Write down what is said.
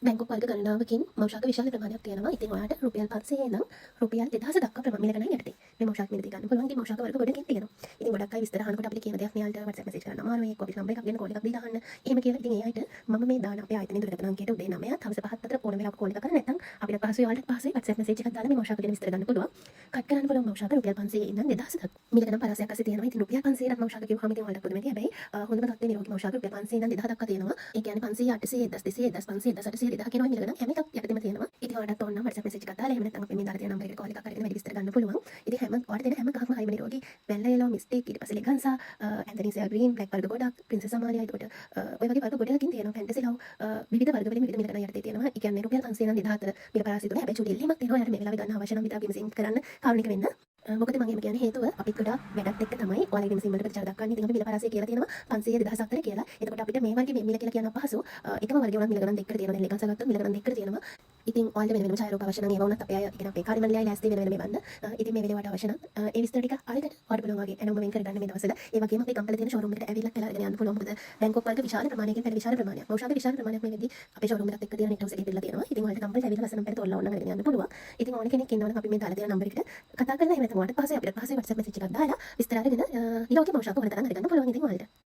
බැංකුවක් වර්ග ගණනාවකින් මෞෂාක විශාල ප්‍රමාණයක් තියෙනවා. ඉතින් ඔයාලට රුපියල් 500 ඉඳන් රුපියල් 2000 දක්වා මිල ගණන් යටතේ මේ මෞෂාක මිලදී ගන්න පුළුවන්. ඉතින් මෞෂාක වර්ග ගොඩකින් තියෙනවා. ඉතින් ගොඩක් අය විස්තර අහනකොට අපිට කියන දෙයක් න්යාලට WhatsApp message කරන්න අමාරුයි. එක්ක ඔෆිස් නම්බර් එකක් දෙන්න කෝල් එකක් දීලා අහන්න. එහෙම කියලා ඉතින් ඒ අයට මම මේ දාන අපේ ආයතනයේ දුරකථන අංකයට උදේ 9 හවස 5 අතර ඕන වෙලාවක කෝල් එකක් කරන්න. නැත්නම් අපිට පහසුයි ඔයාලට පහසුයි WhatsApp message එකක් දාලා මේ මෞෂාක ගැන විස්තර ගන්න පුළුවන්. කට් කරන්න පුළුවන් මෞෂාක රුපියල් 500 ඉඳන් 2000 දක්වා. මිල ගණන් පරාසයක් අස්සේ තියෙනවා. ඉතින් රුපියල් 500ක් මෞෂාක කිව්වහම ඉතින් ඔයාලට පුදුමයි. හැබැයි හොඳම තත්ත්වයේ නිරෝගී මෞෂාක රුපියල් 500 ඉඳන් 2000 දක්වා තියෙනවා. ඒ කියන්නේ 500 800 1200 1500 1800 2000 කියන මිල ගණන් හැම එකක් යටතේම තියෙනවා. ඉතින් ඔයාලට ඕන නම් WhatsApp message එකක් දාලා එහෙම නැත්නම් අපි මේ දාලා තියෙන නම්බර් එකට කෝල් එකක් කරගෙන වැඩි විස්තර ගන්න පුළුවන්. ඉතින් හැම ඔයාලට දෙන හැම ගහක්ම හරිම නිරෝගී. වැල්ලා yellow mistake ඊට පස්සේ ලෙගන්සා ඇන්තනි සෙල් ග්‍රීන් බ්ලැක් වර්ග ගොඩක් ප්‍රින්සස් අමාලියා ඒකට ඔය වගේ වර්ග ගොඩකින් තියෙනවා. ෆැන්ටසි ලව් විවිධ වර්ග වලින් විවිධ මිල ගණන් යටතේ තියෙනවා. ඒ කියන්නේ රුපියල් 500 ඉඳන් 2000 අතර මිල පරාසය තුන. හැබැයි චුටි එල්ලීමක් තියෙනවා. ඔයාලට මේ වෙලාවේ ගන්න අවශ්‍ය නම් විතර විමසින් කරන්න කාරුණික වෙන්න. මොකද මම එහෙම කියන්නේ හේතුව අපිත් ගොඩාක් වැඩත් එක්ක තමයි ඔයාලගේ විමසීම් වලට ප්‍රතිචාර දක්වන්නේ. ඉතින් අපි මිල පරාසය කියලා තියෙනවා 500 2000 අතර කියලා. එතකොට අපිට මේ වර්ගයේ මිල කියලා කියන්න අපහසු. එකම වර්ගය උනත් මිල ගණන් දෙකකට තියෙනවා. දැන් ලෙගන්සා ගත්තොත් මිල ගණන් දෙකකට තියෙනවා. ඉතින් ඔයාලට වෙන වෙනම ඡායාරූප අවශ්‍ය නම් ඒවා උනත් අපේ අය කියන අපේ කාර්යමණ්ඩලයයි ලෑස්ති වෙන මේ බන්න. ඉතින් මේ වෙලාවට අවශ්‍ය නම් ඒ විස්තර ටික ආයෙත් ඔයාලට පුළුවන් වගේ එනම වෙන් කරගන්න මේ දවස්වල. ඒ වගේම අපේ කම්පල තියෙන ෂෝරූම් එකට ඇවිල්ලා කියලා අරගෙන යන්න පුළුවන්. මොකද බැංකුවක් වර්ග විශාල ප්‍රමාණයකින් පැල විශාල ප්‍රමාණයක්. මෞෂාක විශාල ප්‍රමාණයක් මේ වෙද්දී අපේ ෂෝරූම් එකත් එක්ක තියෙන නෙට් හවුස් එකේ පිළිලා තියෙනවා. ඉතින් ඔයාලට කම්පලට ඇවිල්ලා ලස්සන පැල තෝරලා ඕන අරගෙන යන්න පුළුවන්. ඉතින් ඕන කෙනෙක් ඉන්නවා නම් අපි මේ දාලා තියෙන නම්බර් එකට කතා කරලා එහෙම නැත්නම් ඔයාලට පස්සේ අපිට පස්සේ WhatsApp message එකක් දාලා විස්තර අරගෙන නිරෝගී මෞෂාක ඕන තරම් අරගන්න පුළුවන්. ඉතින් ඔයාලට